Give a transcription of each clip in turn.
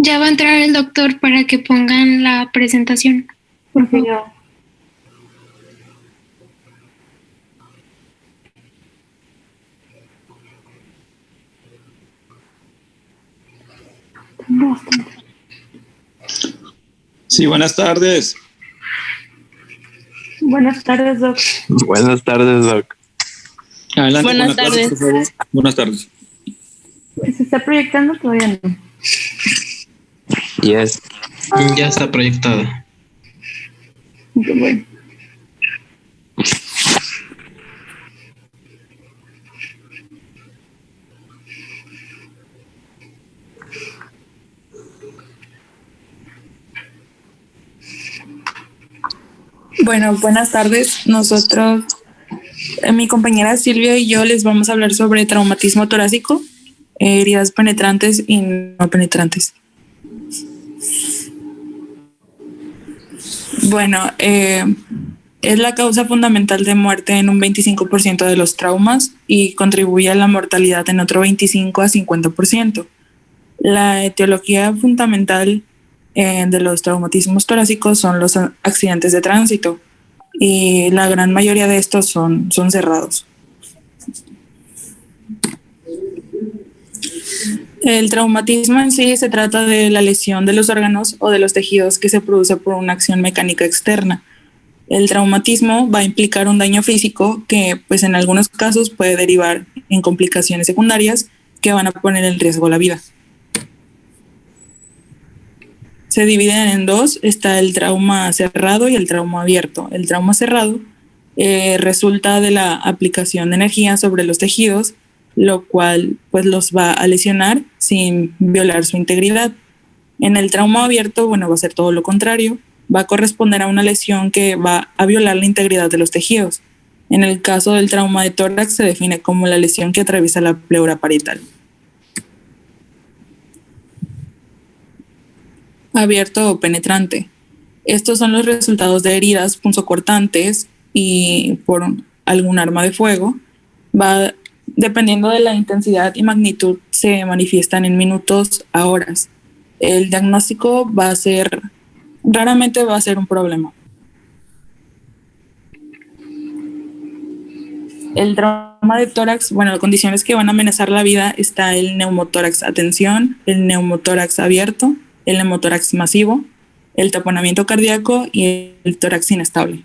Ya va a entrar el doctor para que pongan la presentación. Por favor. Sí, buenas tardes. Buenas tardes, Doc. Buenas tardes, Doc. Adelante. Buenas tardes. Por favor. Buenas tardes. ¿Se está proyectando? Todavía no. Yes. Ya está proyectada. Qué bueno. Bueno, buenas tardes. Nosotros, mi compañera Silvia y yo les vamos a hablar sobre traumatismo torácico, heridas penetrantes y no penetrantes. Bueno, es la causa fundamental de muerte en un 25% de los traumas y contribuye a la mortalidad en otro 25 a 50%. La etiología fundamental de los traumatismos torácicos son los accidentes de tránsito y la gran mayoría de estos son cerrados. El traumatismo en sí se trata de la lesión de los órganos o de los tejidos que se produce por una acción mecánica externa. El traumatismo va a implicar un daño físico que, pues, en algunos casos puede derivar en complicaciones secundarias que van a poner en riesgo la vida. Se dividen en dos, está el trauma cerrado y el trauma abierto. El trauma cerrado resulta de la aplicación de energía sobre los tejidos, lo cual pues los va a lesionar sin violar su integridad. En el trauma abierto, bueno, va a ser todo lo contrario, va a corresponder a una lesión que va a violar la integridad de los tejidos. En el caso del trauma de tórax se define como la lesión que atraviesa la pleura parietal. Abierto o penetrante. Estos son los resultados de heridas punzocortantes y por algún arma de fuego. Dependiendo de la intensidad y magnitud, se manifiestan en minutos a horas. El diagnóstico raramente va a ser un problema. El trauma de tórax, bueno, condiciones que van a amenazar la vida está el neumotórax a tensión, el neumotórax abierto, el neumotórax masivo, el taponamiento cardíaco y el tórax inestable.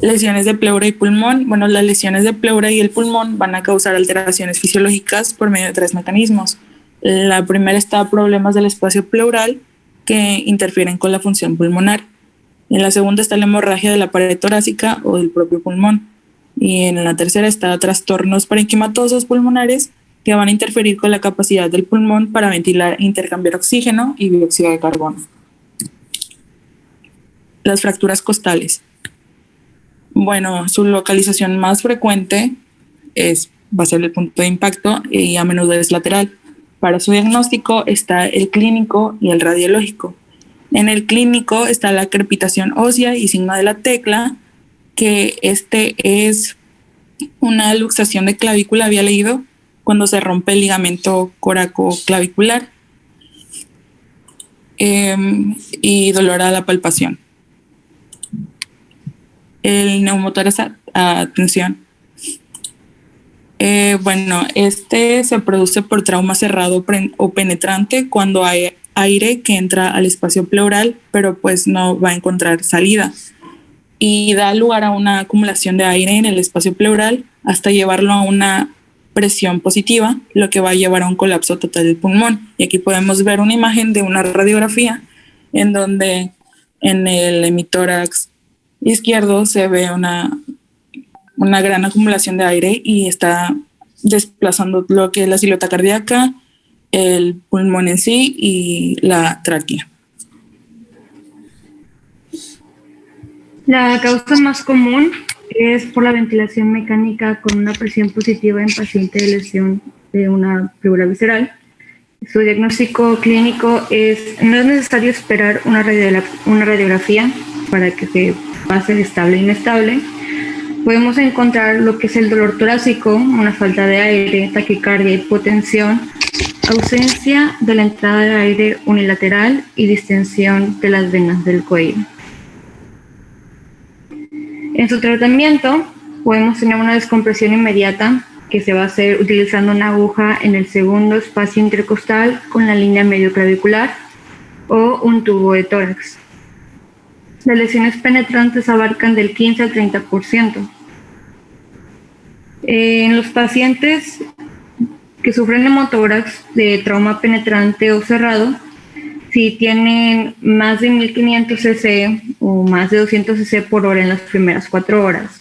Lesiones de pleura y pulmón. Bueno, las lesiones de pleura y el pulmón van a causar alteraciones fisiológicas por medio de 3 mecanismos. La primera está problemas del espacio pleural que interfieren con la función pulmonar. En la segunda está la hemorragia de la pared torácica o del propio pulmón. Y en la tercera está trastornos parenquimatosos pulmonares que van a interferir con la capacidad del pulmón para ventilar e intercambiar oxígeno y dióxido de carbono. Las fracturas costales. Bueno, su localización más frecuente va a ser el punto de impacto y a menudo es lateral. Para su diagnóstico está el clínico y el radiológico. En el clínico está la crepitación ósea y signo de la tecla, que es una luxación de clavícula, había leído, cuando se rompe el ligamento coracoclavicular y dolor a la palpación. El neumotórax a tensión. Bueno, se produce por trauma cerrado o penetrante cuando hay aire que entra al espacio pleural, pero pues no va a encontrar salida. Y da lugar a una acumulación de aire en el espacio pleural hasta llevarlo a una presión positiva, lo que va a llevar a un colapso total del pulmón. Y aquí podemos ver una imagen de una radiografía en donde en el hemitórax izquierdo se ve una gran acumulación de aire y está desplazando lo que es la silueta cardíaca, el pulmón en sí y la tráquea. La causa más común es por la ventilación mecánica con una presión positiva en paciente de lesión de una pleura visceral. Su diagnóstico clínico no es necesario esperar una radiografía para que se pase estable e inestable. Podemos encontrar lo que es el dolor torácico, una falta de aire, taquicardia, hipotensión, ausencia de la entrada de aire unilateral y distensión de las venas del cuello. En su tratamiento podemos tener una descompresión inmediata que se va a hacer utilizando una aguja en el segundo espacio intercostal con la línea medioclavicular o un tubo de tórax. Las lesiones penetrantes abarcan del 15 al 30%. En los pacientes que sufren hemotórax de trauma penetrante o cerrado, si tienen más de 1500 cc o más de 200 cc por hora en las primeras 4 horas,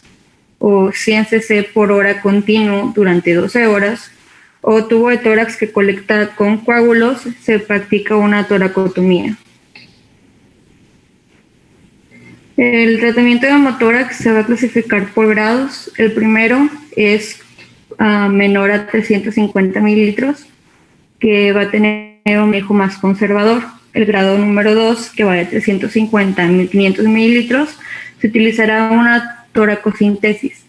o 100 cc por hora continuo durante 12 horas, o tubo de tórax que colecta con coágulos, se practica una toracotomía. El tratamiento de hemotórax se va a clasificar por grados. El primero es menor a 350 mililitros, que va a tener un manejo más conservador. El grado número 2, que va de 350 a 1500 mililitros, se utilizará una toracocintesis.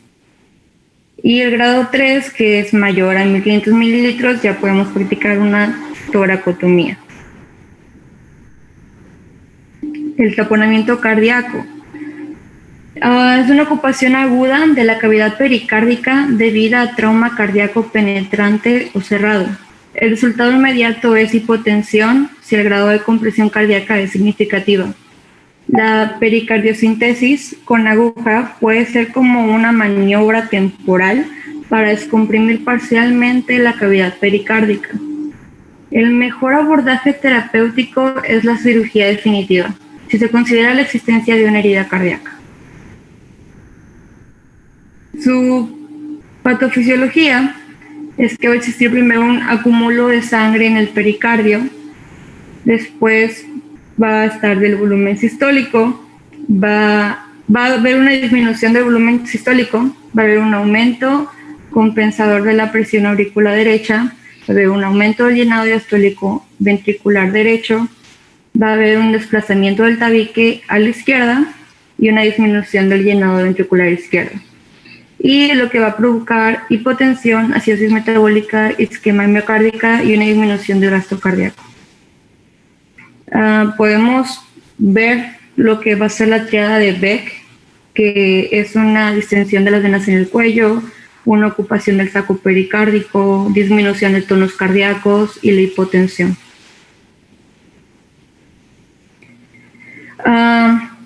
Y el grado 3, que es mayor a 1500 mililitros, ya podemos practicar una toracotomía. El taponamiento cardíaco. Es una ocupación aguda de la cavidad pericárdica debida a trauma cardíaco penetrante o cerrado. El resultado inmediato es hipotensión si el grado de compresión cardíaca es significativa. La pericardiocintesis con aguja puede ser como una maniobra temporal para descomprimir parcialmente la cavidad pericárdica. El mejor abordaje terapéutico es la cirugía definitiva, si se considera la existencia de una herida cardíaca. Su patofisiología es que va a existir primero un acúmulo de sangre en el pericardio, después va a estar del volumen sistólico, va a haber una disminución del volumen sistólico, va a haber un aumento compensador de la presión aurícula derecha, va a haber un aumento del llenado diastólico ventricular derecho, va a haber un desplazamiento del tabique a la izquierda y una disminución del llenado ventricular izquierdo. Y lo que va a provocar hipotensión, acidosis metabólica, isquemia miocárdica y una disminución del gasto cardíaco. Podemos ver lo que va a ser la triada de Beck, que es una distensión de las venas en el cuello, una ocupación del saco pericárdico, disminución de tonos cardíacos y la hipotensión.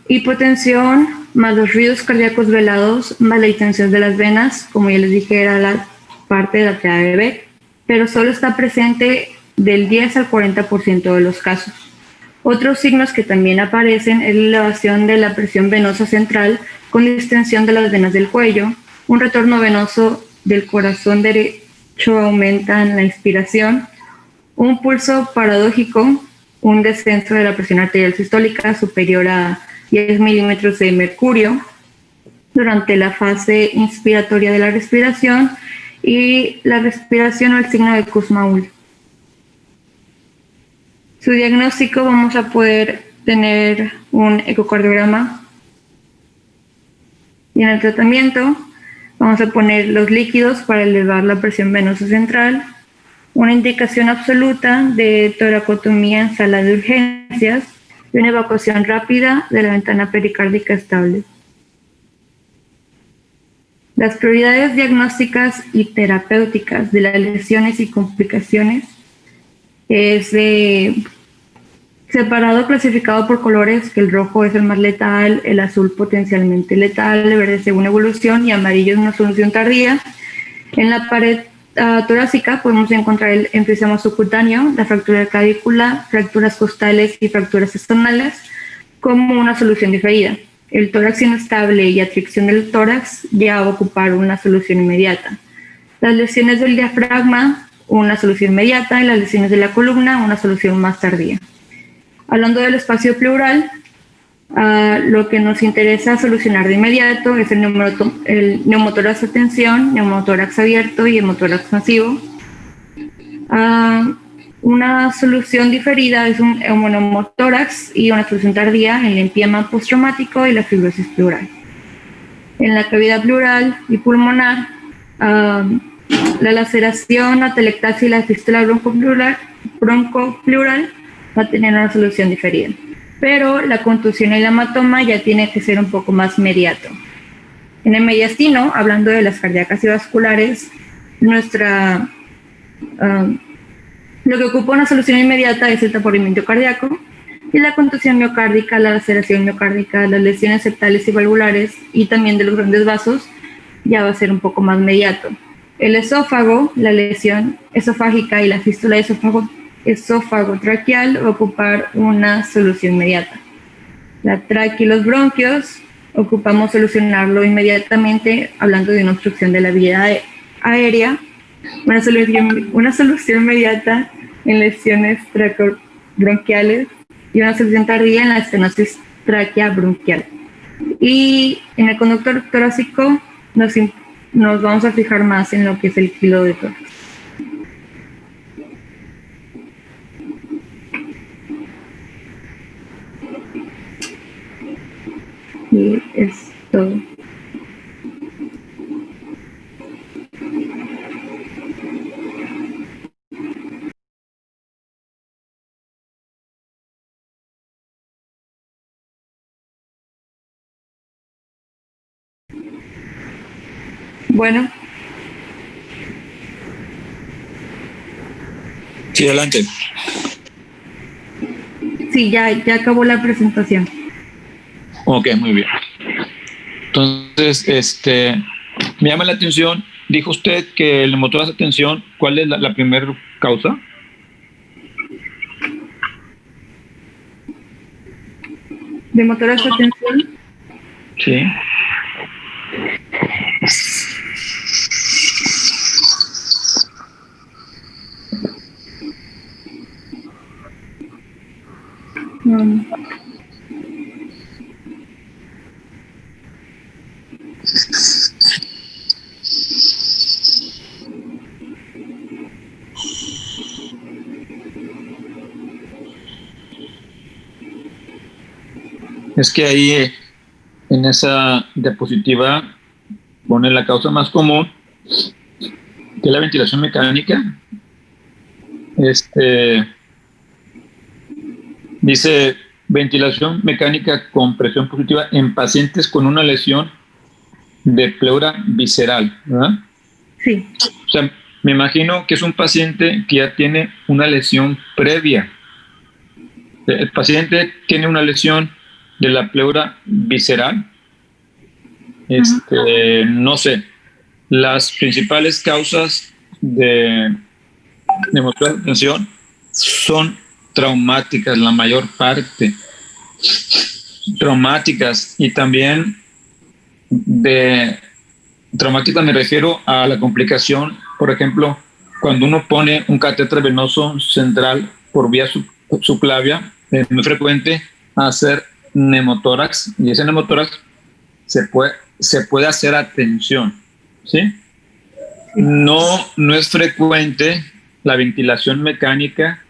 Hipotensión más los ruidos cardíacos velados más la distensión de las venas, como ya les dije, era la parte de la triada de Beck, pero solo está presente del 10 al 40% de los casos. Otros signos que también aparecen es la elevación de la presión venosa central con distensión de las venas del cuello, un retorno venoso del corazón derecho aumenta en la inspiración, un pulso paradójico, un descenso de la presión arterial sistólica superior a 10 milímetros de mercurio durante la fase inspiratoria de la respiración y la respiración o el signo de Kussmaul. Su diagnóstico vamos a poder tener un ecocardiograma y en el tratamiento vamos a poner los líquidos para elevar la presión venosa central, una indicación absoluta de toracotomía en sala de urgencias y una evacuación rápida de la ventana pericárdica estable. Las prioridades diagnósticas y terapéuticas de las lesiones y complicaciones es separado, clasificado por colores, que el rojo es el más letal, el azul potencialmente letal, el verde según evolución y amarillo es una solución tardía. En la pared torácica podemos encontrar el enfisema subcutáneo, la fractura de clavícula, fracturas costales y fracturas esternales como una solución diferida. El tórax inestable y atricción del tórax ya va a ocupar una solución inmediata. Las lesiones del diafragma, una solución inmediata, y las lesiones de la columna, una solución más tardía. Hablando del espacio pleural, lo que nos interesa solucionar de inmediato es el neumotórax de tensión, neumotórax abierto y hemotórax masivo. Una solución diferida es un neumotórax y una solución tardía el empiema postraumático y la fibrosis pleural. En la cavidad pleural y pulmonar, la laceración, la atelectasia y la fístula broncopleural va a tener una solución diferida. Pero la contusión y el hematoma ya tiene que ser un poco más inmediato. En el mediastino, hablando de las cardíacas y vasculares, lo que ocupa una solución inmediata es el taponamiento cardíaco y la contusión miocárdica, la laceración miocárdica, las lesiones septales y valvulares y también de los grandes vasos ya va a ser un poco más inmediato. El esófago, la lesión esofágica y la fístula esófago traqueal va a ocupar una solución inmediata. La tráquea y los bronquios ocupamos solucionarlo inmediatamente hablando de una obstrucción de la vía aérea, una solución inmediata en lesiones traqueobronquiales y una solución tardía en la estenosis tráquea bronquial. Y en el conducto torácico nos vamos a fijar más en lo que es el kilo de tórax. Y es todo. Bueno. Sí, adelante. Sí, ya acabó la presentación. Ok, muy bien. Entonces, me llama la atención, dijo usted que el neumotórax de tensión, ¿cuál es la primera causa? ¿De neumotórax de tensión? Sí. Es que ahí en esa diapositiva pone la causa más común, que es la ventilación mecánica. Dice ventilación mecánica con presión positiva en pacientes con una lesión de pleura visceral, ¿verdad? Sí. O sea, me imagino que es un paciente que ya tiene una lesión previa. El paciente tiene una lesión de la pleura visceral. No sé, las principales causas de neumotórax de tensión son traumáticas, la mayor parte traumáticas, y también de traumáticas me refiero a la complicación, por ejemplo, cuando uno pone un catéter venoso central por vía subclavia, es muy frecuente hacer neumotórax, y ese neumotórax se puede hacer a tensión, ¿sí? No es frecuente la ventilación mecánica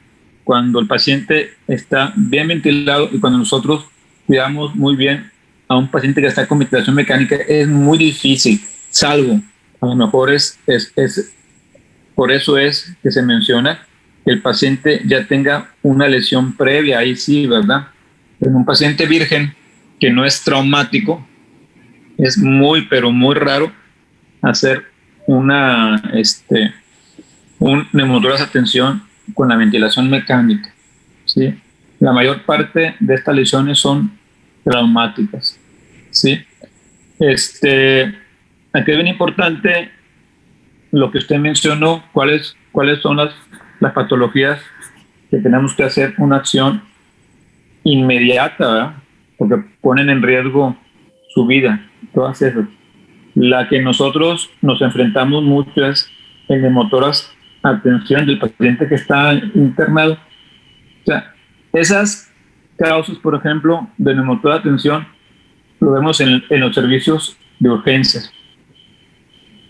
cuando el paciente está bien ventilado, y cuando nosotros cuidamos muy bien a un paciente que está con ventilación mecánica es muy difícil, salvo a lo mejor por eso es que se menciona que el paciente ya tenga una lesión previa, ahí sí, ¿verdad? En un paciente virgen que no es traumático, es muy, pero muy raro hacer un neumotórax de tensión con la ventilación mecánica, ¿sí? La mayor parte de estas lesiones son traumáticas, ¿sí? Aquí es bien importante lo que usted mencionó, cuáles son las patologías que tenemos que hacer una acción inmediata, ¿verdad? Porque ponen en riesgo su vida, todas esas. La que nosotros nos enfrentamos mucho es el neumotórax a tensión del paciente que está internado. O sea, esas causas, por ejemplo, de neumotórax a tensión, lo vemos en los servicios de urgencias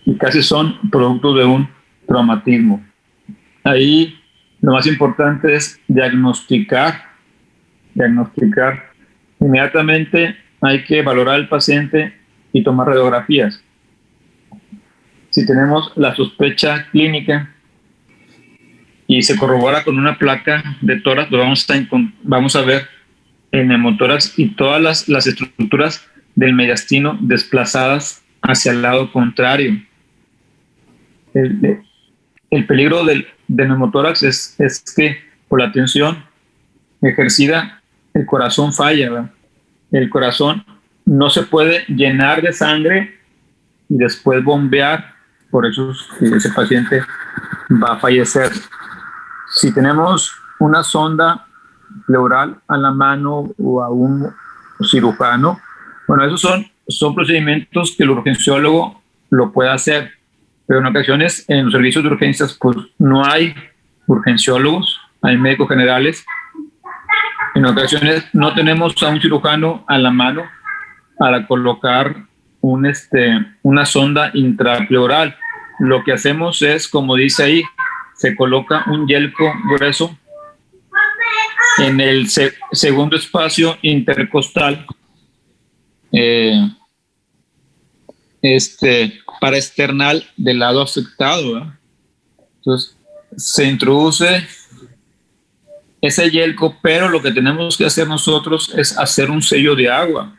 y casi son producto de un traumatismo. Ahí lo más importante es diagnosticar. Inmediatamente hay que valorar al paciente y tomar radiografías. Si tenemos la sospecha clínica y se corrobora con una placa de tórax, lo vamos a ver el neumotórax y todas las estructuras del mediastino desplazadas hacia el lado contrario. El peligro del neumotórax es que por la tensión ejercida el corazón falla, ¿verdad? El corazón no se puede llenar de sangre y después bombear, por eso ese paciente va a fallecer. Si tenemos una sonda pleural a la mano o a un cirujano, bueno, esos son procedimientos que el urgenciólogo lo puede hacer, pero en ocasiones en los servicios de urgencias pues no hay urgenciólogos, hay médicos generales. En ocasiones no tenemos a un cirujano a la mano para colocar una sonda intrapleural. Lo que hacemos es, como dice ahí, se coloca un yelco grueso en el segundo espacio intercostal para external del lado afectado, ¿verdad? Entonces, se introduce ese yelco, pero lo que tenemos que hacer nosotros es hacer un sello de agua.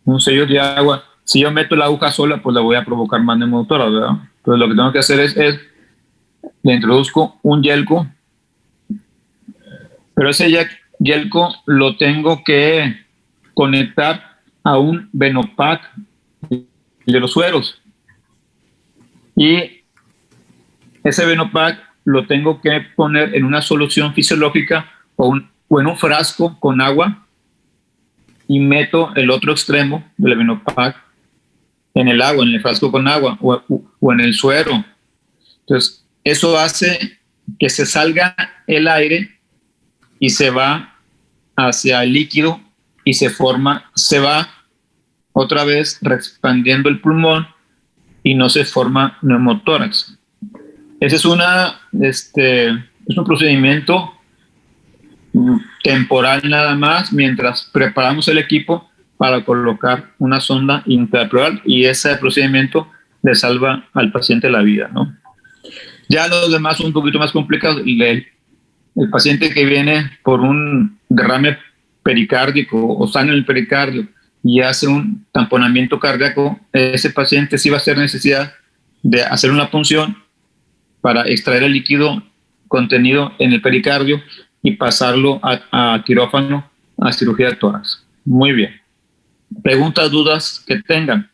Un sello de agua. Si yo meto la aguja sola, pues la voy a provocar más neumotórax, ¿verdad? Entonces, lo que tengo que hacer es le introduzco un yelco, pero ese yelco lo tengo que conectar a un Venopac de los sueros. Y ese Venopac lo tengo que poner en una solución fisiológica o en un frasco con agua y meto el otro extremo del Venopac en el agua, en el frasco con agua o en el suero. Entonces, eso hace que se salga el aire y se va hacia el líquido y se va otra vez expandiendo el pulmón y no se forma neumotórax. Ese es un procedimiento temporal nada más mientras preparamos el equipo para colocar una sonda intrapleural y ese procedimiento le salva al paciente la vida, ¿no? Ya los demás son un poquito más complicados. El paciente que viene por un derrame pericárdico o sangre en el pericardio y hace un tamponamiento cardíaco, ese paciente sí va a tener necesidad de hacer una punción para extraer el líquido contenido en el pericardio y pasarlo a quirófano, a cirugía de tórax. Muy bien. Preguntas, dudas que tengan.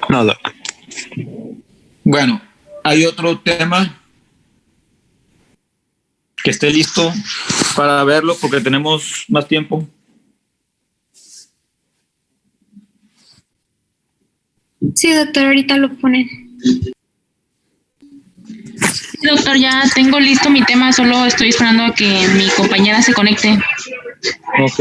No, doc. Bueno, hay otro tema que esté listo para verlo porque tenemos más tiempo. Sí, doctor, ahorita lo ponen. Sí, doctor, ya tengo listo mi tema, solo estoy esperando a que mi compañera se conecte. Ok.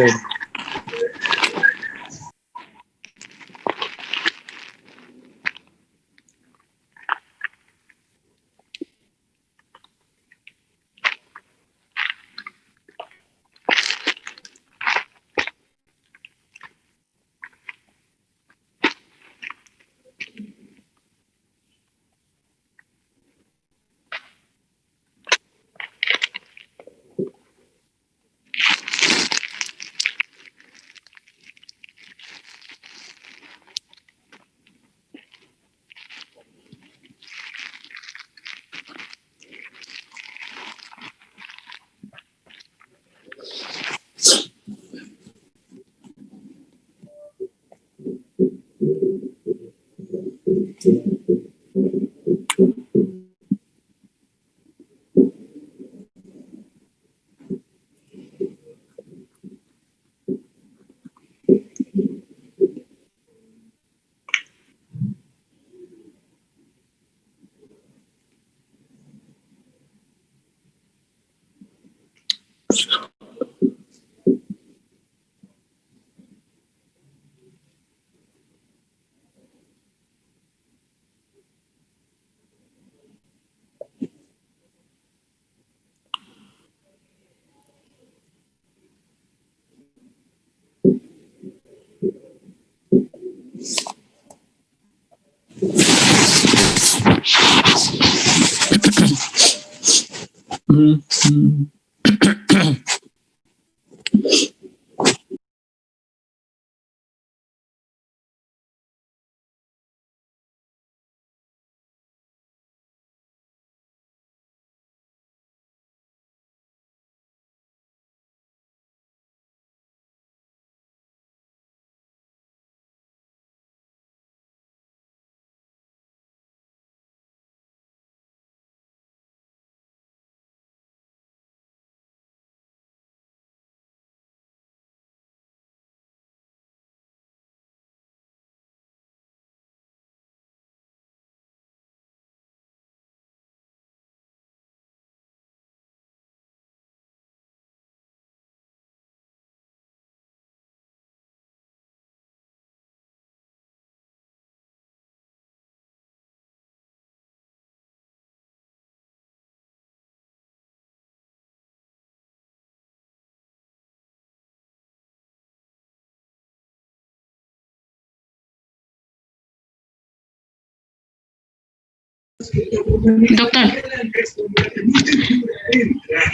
Doctor,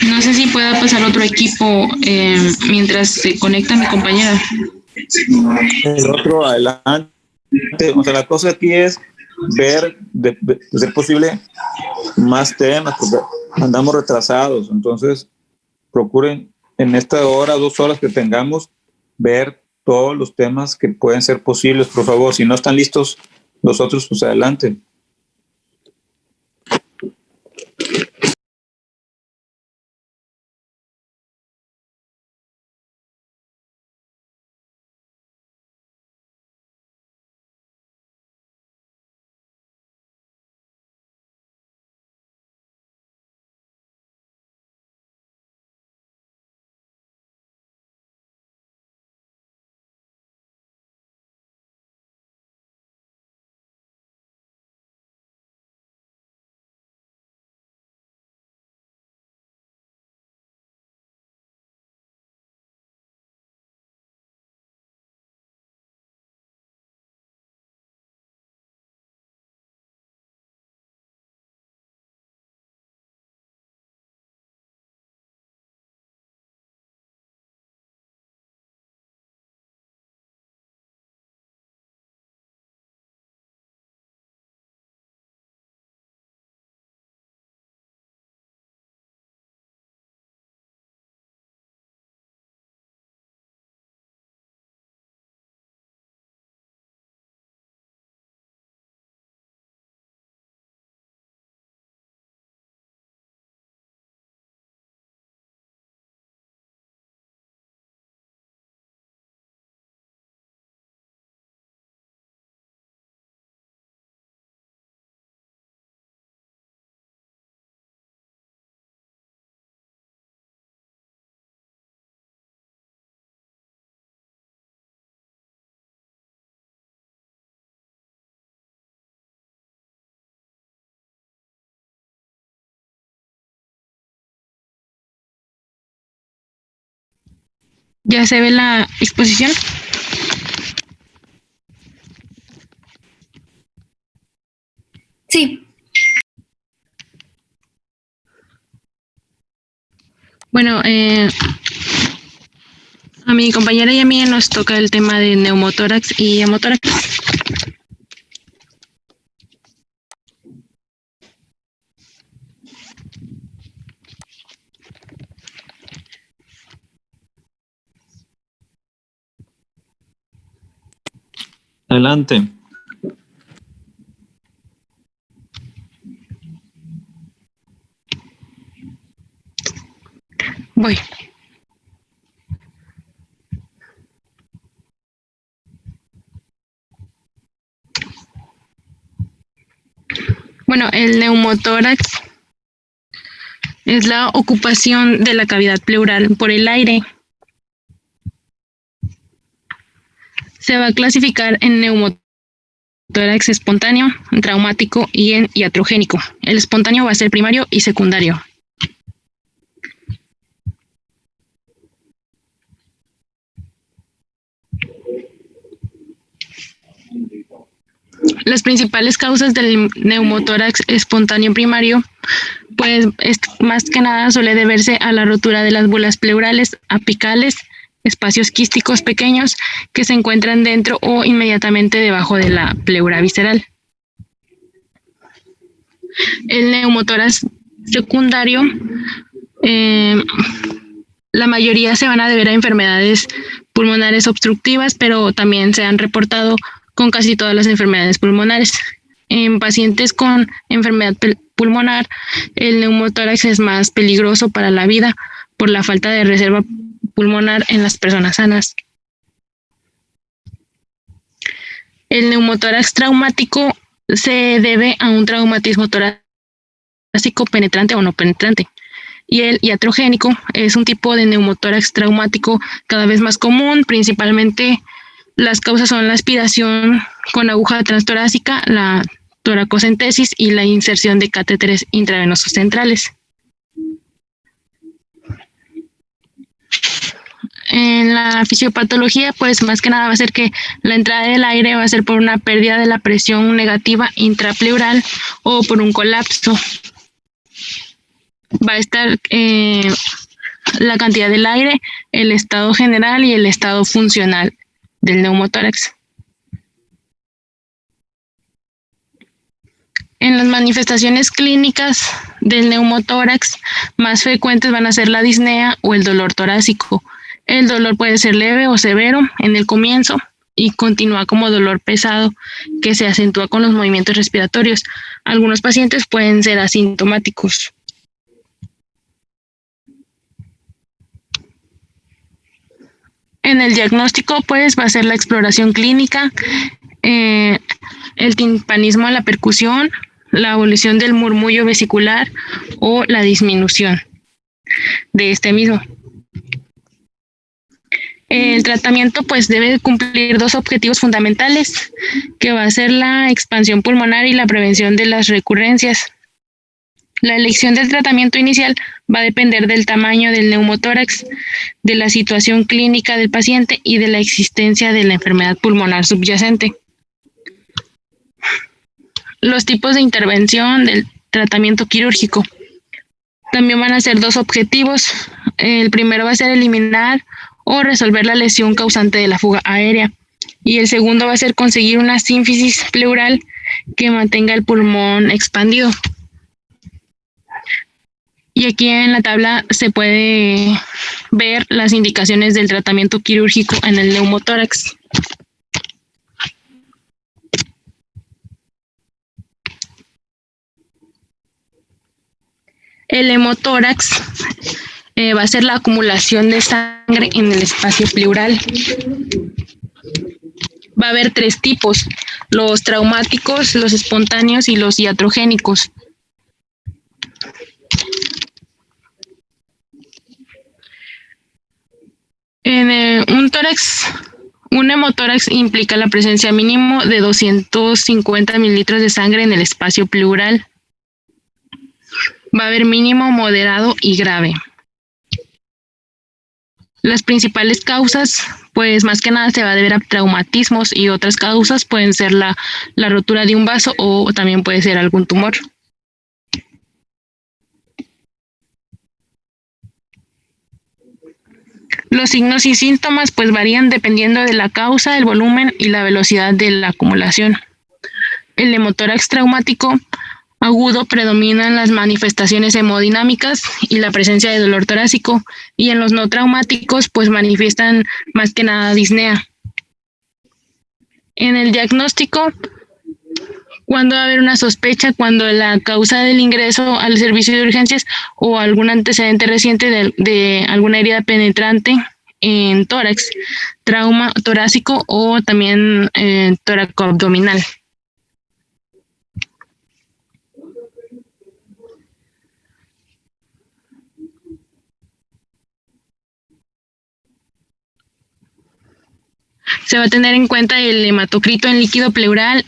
no sé si pueda pasar otro equipo mientras se conecta mi compañera. El otro adelante. O sea, la cosa aquí es ver, de ser posible, más temas, porque andamos retrasados. Entonces, procuren en esta hora, 2 horas que tengamos, ver todos los temas que pueden ser posibles, por favor. Si no están listos los otros, pues adelante. ¿Ya se ve la exposición? Sí, Bueno, a mi compañera y a mí nos toca el tema de neumotórax y hemotórax. Adelante. Voy. Bueno, el neumotórax es la ocupación de la cavidad pleural por el aire. Se va a clasificar en neumotórax espontáneo, traumático y en iatrogénico. El espontáneo va a ser primario y secundario. Las principales causas del neumotórax espontáneo primario, pues más que nada suele deberse a la rotura de las bolas pleurales apicales, espacios quísticos pequeños que se encuentran dentro o inmediatamente debajo de la pleura visceral. El neumotórax secundario, la mayoría se van a deber a enfermedades pulmonares obstructivas, pero también se han reportado con casi todas las enfermedades pulmonares. En pacientes con enfermedad pulmonar, el neumotórax es más peligroso para la vida por la falta de reserva pulmonar en las personas sanas. El neumotórax traumático se debe a un traumatismo torácico penetrante o no penetrante. Y el iatrogénico es un tipo de neumotórax traumático cada vez más común. Principalmente las causas son la aspiración con aguja transtorácica, la toracocentesis y la inserción de catéteres intravenosos centrales. En la fisiopatología, pues más que nada va a ser que la entrada del aire va a ser por una pérdida de la presión negativa intrapleural o por un colapso. Va a estar la cantidad del aire, el estado general y el estado funcional del neumotórax. En las manifestaciones clínicas del neumotórax más frecuentes van a ser la disnea o el dolor torácico. El dolor puede ser leve o severo en el comienzo y continúa como dolor pesado que se acentúa con los movimientos respiratorios. Algunos pacientes pueden ser asintomáticos. En el diagnóstico, pues, va a ser la exploración clínica, el timpanismo a la percusión, la evolución del murmullo vesicular o la disminución de este mismo. El tratamiento, pues, debe cumplir dos objetivos fundamentales, que va a ser la expansión pulmonar y la prevención de las recurrencias. La elección del tratamiento inicial va a depender del tamaño del neumotórax, de la situación clínica del paciente y de la existencia de la enfermedad pulmonar subyacente. Los tipos de intervención del tratamiento quirúrgico también van a ser dos objetivos. El primero va a ser eliminar o resolver la lesión causante de la fuga aérea, y el segundo va a ser conseguir una sínfisis pleural que mantenga el pulmón expandido. Y aquí en la tabla se puede ver las indicaciones del tratamiento quirúrgico en el neumotórax. El hemotórax va a ser la acumulación de sangre en el espacio pleural. Va a haber tres tipos: los traumáticos, los espontáneos y los iatrogénicos. En un hemotórax implica la presencia mínimo de 250 mililitros de sangre en el espacio pleural. Va a haber mínimo, moderado y grave. Las principales causas, pues más que nada se va a deber a traumatismos, y otras causas pueden ser la rotura de un vaso o también puede ser algún tumor. Los signos y síntomas pues varían dependiendo de la causa, el volumen y la velocidad de la acumulación. El hemotórax traumático agudo predominan las manifestaciones hemodinámicas y la presencia de dolor torácico, y en los no traumáticos pues manifiestan más que nada disnea. En el diagnóstico cuando va a haber una sospecha, cuando la causa del ingreso al servicio de urgencias o algún antecedente reciente de alguna herida penetrante en tórax, trauma torácico o también toracoabdominal. Se va a tener en cuenta el hematocrito en líquido pleural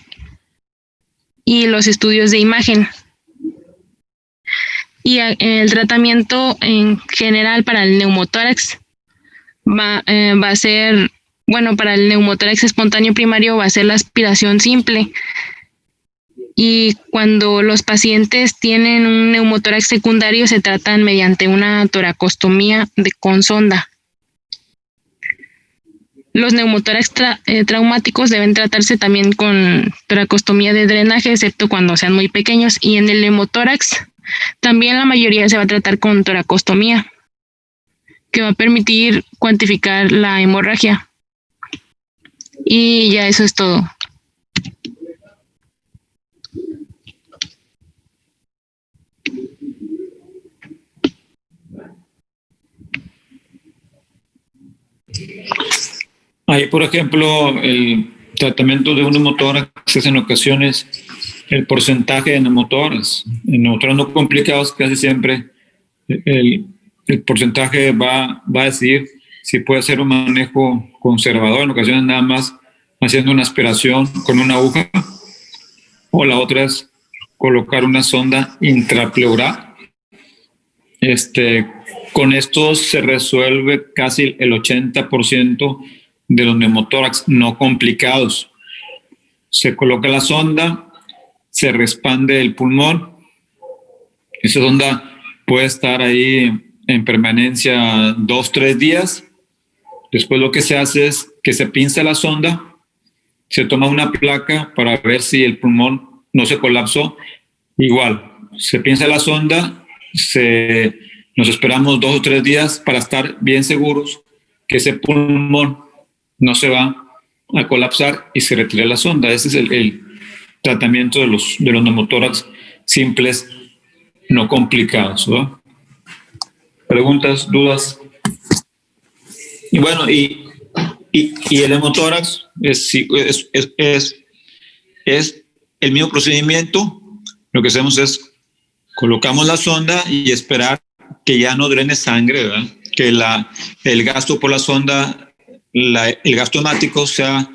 y los estudios de imagen. Y el tratamiento en general para el neumotórax va a ser, bueno, para el neumotórax espontáneo primario va a ser la aspiración simple. Y cuando los pacientes tienen un neumotórax secundario se tratan mediante una toracostomía con sonda. Los neumotórax traumáticos deben tratarse también con toracostomía de drenaje, excepto cuando sean muy pequeños. Y en el neumotórax también la mayoría se va a tratar con toracostomía, que va a permitir cuantificar la hemorragia. Y ya eso es todo. Ahí, por ejemplo, el tratamiento de un neumotórax es en ocasiones el porcentaje de neumotórax. En neumotórax no complicados, casi siempre el porcentaje va a decidir si puede ser un manejo conservador, en ocasiones nada más haciendo una aspiración con una aguja, o la otra es colocar una sonda intrapleural. Con esto se resuelve casi el 80% de los neumotórax no complicados. Se coloca la sonda, se respande el pulmón. Esa sonda puede estar ahí en permanencia 2-3 días. Después lo que se hace es que se pinza la sonda, se toma una placa para ver si el pulmón no se colapsó. Igual, se pinza la sonda, nos esperamos 2 o 3 días para estar bien seguros que ese pulmón no se va a colapsar y se retira la sonda. Ese es el tratamiento de los neumotórax simples, no complicados, ¿no? ¿Preguntas, dudas? Y bueno, y el neumotórax es el mismo procedimiento. Lo que hacemos es colocamos la sonda y esperar que ya no drene sangre, ¿verdad? Que el gasto por la sonda, el gasto hemático sea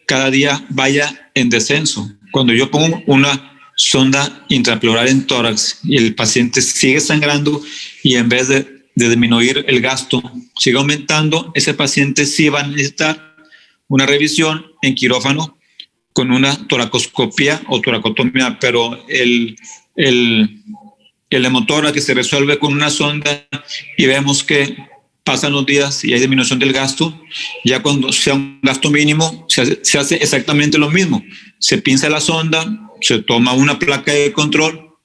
cada día vaya en descenso. Cuando yo pongo una sonda intrapleural en tórax y el paciente sigue sangrando y en vez de disminuir el gasto sigue aumentando, ese paciente sí va a necesitar una revisión en quirófano con una toracoscopía o toracotomía, pero el neumotórax que se resuelve con una sonda y vemos que pasan los días y hay disminución del gasto, ya cuando sea un gasto mínimo se hace exactamente lo mismo. Se pinza la sonda, se toma una placa de control,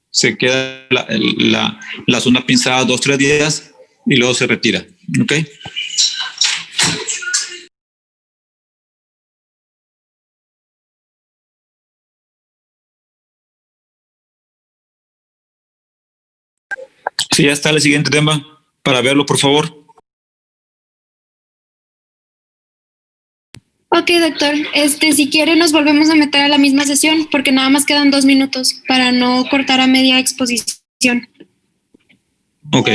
se queda la sonda pinzada 2-3 días y luego se retira. ¿Ok? Sí, ya está el siguiente tema para verlo, por favor. Ok, doctor. Si quiere nos volvemos a meter a la misma sesión porque nada más quedan 2 minutos para no cortar a media exposición. Ok.